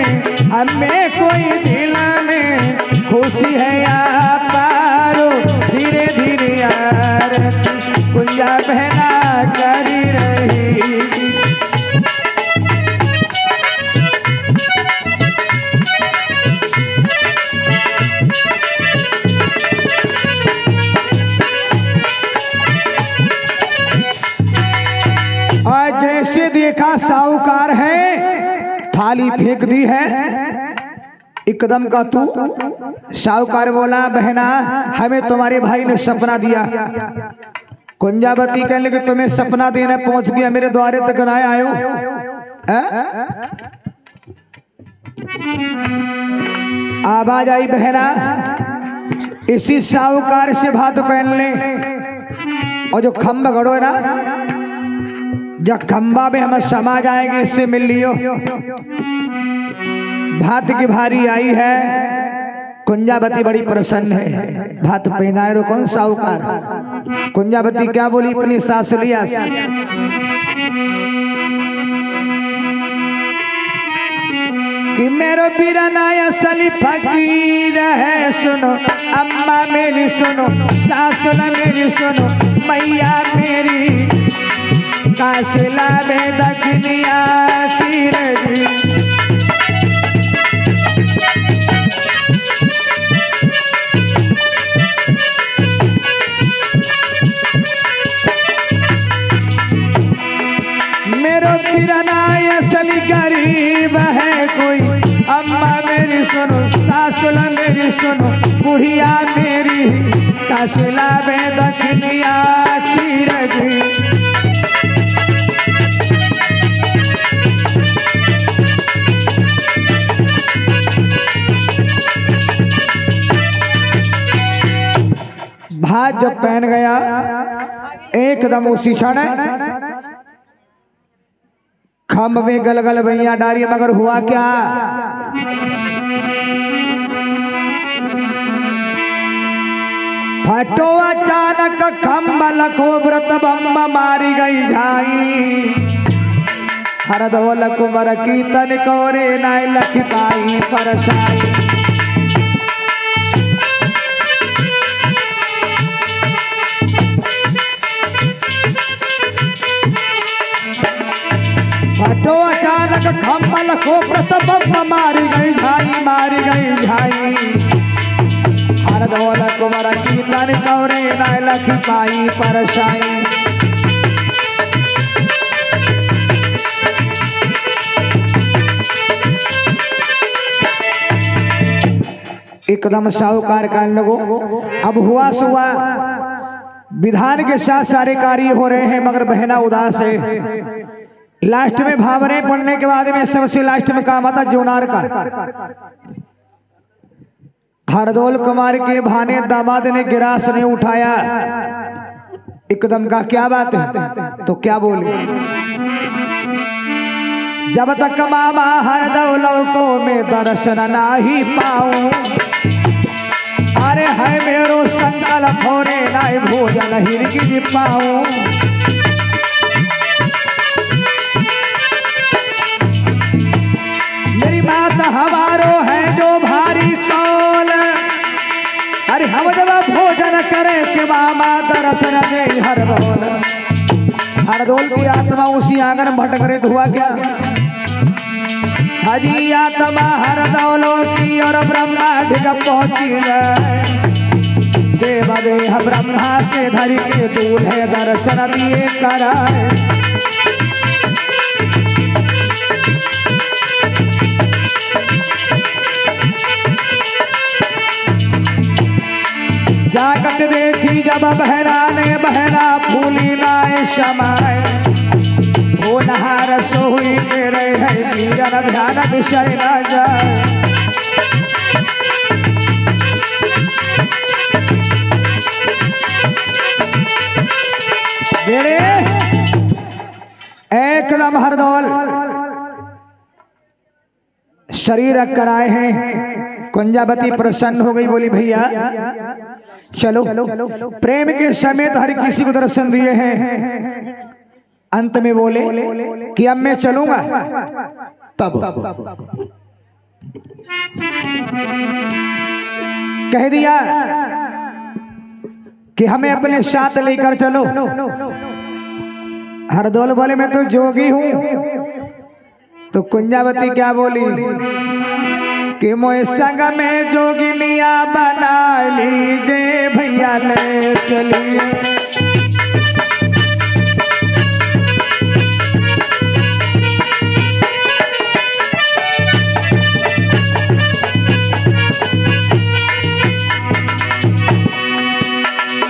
हमें कोई दिल में खुशी है या पारो। धीरे धीरे आरती कुंजा बहना करी रही। जैसे देखा साहूकार है, थाली फेंक दी है एकदम का तू। साहूकार बोला बहना हमें तुम्हारे भाई ने सपना दिया। कुंजावती कहने लगी तुम्हें सपना देने पहुंच गया, मेरे द्वारे तक न आयो। आवाज आई बहना इसी साहूकार से भात पहन ले और जो खम्बा गड़ो है ना, जब खंबा में हम समा जाएंगे इससे मिल लियो। भात की भारी आई है। कुंजावती बड़ी प्रसन्न है। भात पहनाए रो कौन साहूकार। कुंजावती क्या बोली अपनी सासुलिया से, कि मेरो बिरनाया असली फकीर है। सुनो अम्मा मेरी सुनो, सासुला मेरी सुनो, मैया मेरी काशिला में दखनिया चीर दी। मेरो पिरनाय असली गरीब है कोई। अम्मा मेरी सुनो, सासुला मेरी सुनो, बुढ़िया मेरी काशिला में दखनिया चीर दी। भात जब पहन गया एकदम उसी क्षण खम्भ में गलगल भैया डारी। मगर हुआ क्या, फटो अचानक खम्भ लखो व्रत बम्ब मारी गई झाई। हर धोल कुमर कीर्तन कोरे नाय लख पाई परसाई। फटो अचानक खम्बल को प्रतबम्ब मारी गई झाई, मारी गई झाई। हर धोल कुमर कीर्तन कोरे नाय लख पाई परसाई। एकदम साहूकार का लगो। अब हुआ सुआ विधान के साथ सारे कार्य हो रहे हैं, मगर बहना उदास है। लास्ट में भावरे पढ़ने के बाद में सबसे लास्ट में काम आता जोनार का। हरदौल कुमार के भाने दामाद ने गिरास ने उठाया, एकदम का क्या बात है, तो क्या बोले, जब तक मामा हरदौल को मैं दर्शन नाही पाऊं, अरे है मेरो संकल्प होरे नाय भोजन हिरकी पाऊं। मेरी माता हमारो है जो भारी कौल, अरे हम जब भोजन करें कि मामा दर्शन दे हरदौल। हरदौल की आत्मा उसी आंगन में भटक रही, हुआ क्या, हजी आत्मा हरदौलों की और ब्रह्मा ढिग पहुंची गए। देवदेह ब्रह्मा से धरी के दूल्हे दर्शन दिए कराए। जागत देखी जब बहना ने बहना भूली नाय समाए। वो नहार सोई तेरे है वीरन ध्यान विषय न जाए। मेरे एकदम हरदौल शरीर रख कर आए हैं। कुंजावती प्रसन्न हो गई, बोली भैया चलो। प्रेम के समेत हर किसी को दर्शन दिए हैं। अंत में बोले कि अब मैं चलूंगा, तब कह दिया कि हमें अपने साथ लेकर चलो। हरदौल बोले मैं तो जोगी हूं। तो कुंजावती क्या बोली कि मोए संग में जोगिनिया बना लीजिए भैया ले चलिए।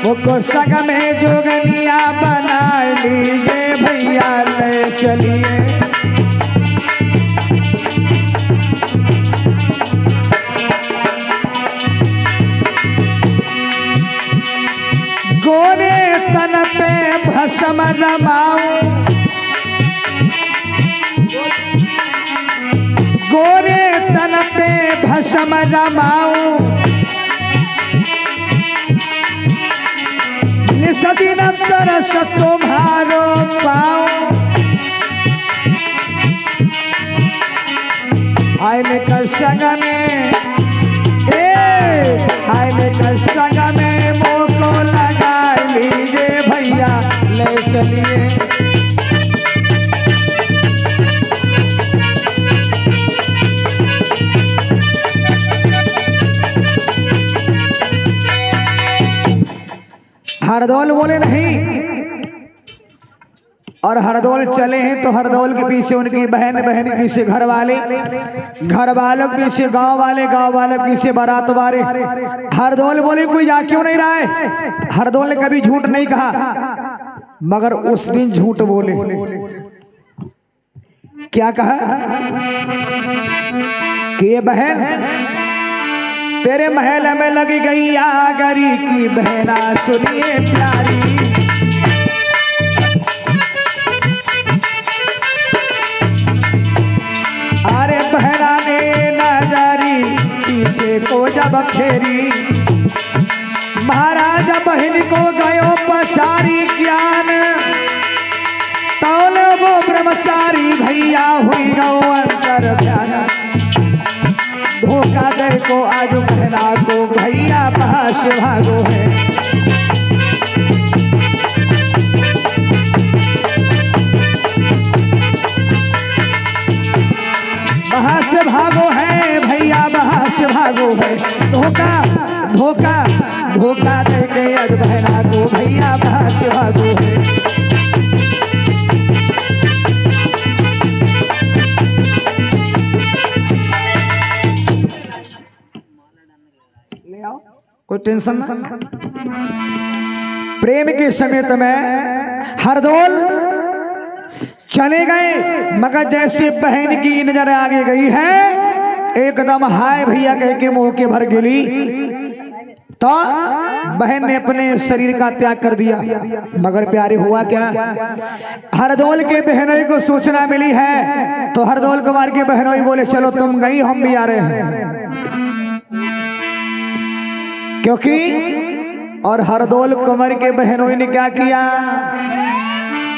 वो संग में जोगिनिया बना लीजिए भैया ले चलिए। गोरे तन पे भस्म रमाऊं, गोरे तन पे भस्म रमाऊं। निसदिन तरस तुम्हारो पाऊं। आइले का संग में आइले का संग में मोको लगा लीजिए भैया ले चलिए। हरदौल बोले नहीं, और हरदौल चले हैं तो हरदौल के पीछे उनकी बहन, बहन के पीछे घर वाले, घर वालों के पीछे गांव वाले, गांव वाले के पीछे बारात वाले। हरदौल बोले कोई जा क्यों नहीं रहा है। हरदौल ने कभी झूठ नहीं कहा, मगर उस दिन झूठ बोले। क्या कहा कि ये बहन तेरे महल में लगी गई आगरी की बहना सुनिए प्यारी। अरे बहना ने नजरी पीछे को जब फेरी, महाराज बहन को गयो पसारी ज्ञान। तौल वो ब्रह्मचारी भैया हुई गो अंतर ध्यान। धोखा दे को आज बहना को भैया पास भागो है। वहां से भागो है भैया, वहां से भागो है। धोखा धोखा धोखा दे के आज बहना को भैया वहां से भागो है। कोई टेंशन ना। प्रेम के समेत में हरदौल चले गए, मगर जैसे बहन की नजर आगे गई है एकदम हाय भैया कह के मुंह के भर गिली, तो बहन ने अपने शरीर का त्याग कर दिया। मगर प्यारे हुआ क्या, हरदौल के बहनोई को सूचना मिली है, तो हरदौल कुमार के बहनोई बोले चलो तुम गई हम भी आ रहे हैं। क्योंकि और हरदौल कुमार के बहनोई ने क्या किया,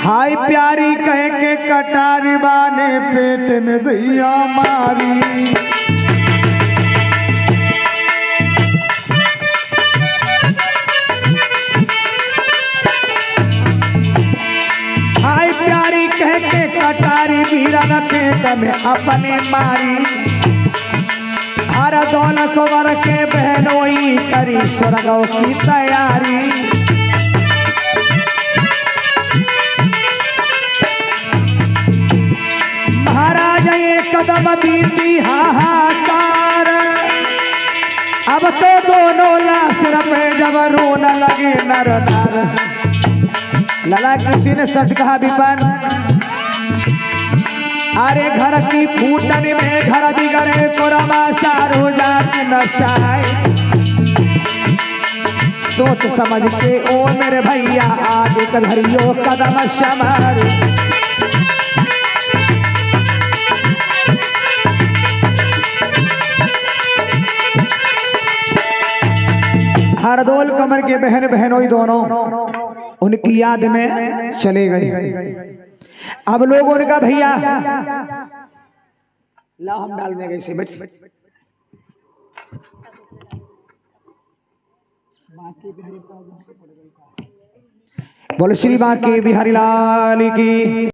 हाय प्यारी कह के कटारी बाने पेट में दैया मारी। हाय प्यारी कह के कटारी वीरन पेट में अपने मारी। हरदौल कुंवर के बहनोई करी स्वर्गों की तैयारी। महाराज ये कदम बीती हाहाकार, अब तो दोनों लाश पे जब रोने लगे नर नर। लला किसी ने सच कहा विपन, अरे घर की फूटन में घर बिगड़े कोरमा सारो जात नशाए। सोच समझ के ओ मेरे भैया आगे कधरियो कदम शमर। हरदौल कुंवर के बहन बहनोई दोनों उनकी याद में चले गए। अब लोग उनका भैया ला हम डाल देंगे इसे बैठ। बोलो श्री बांके बिहारी लाल की।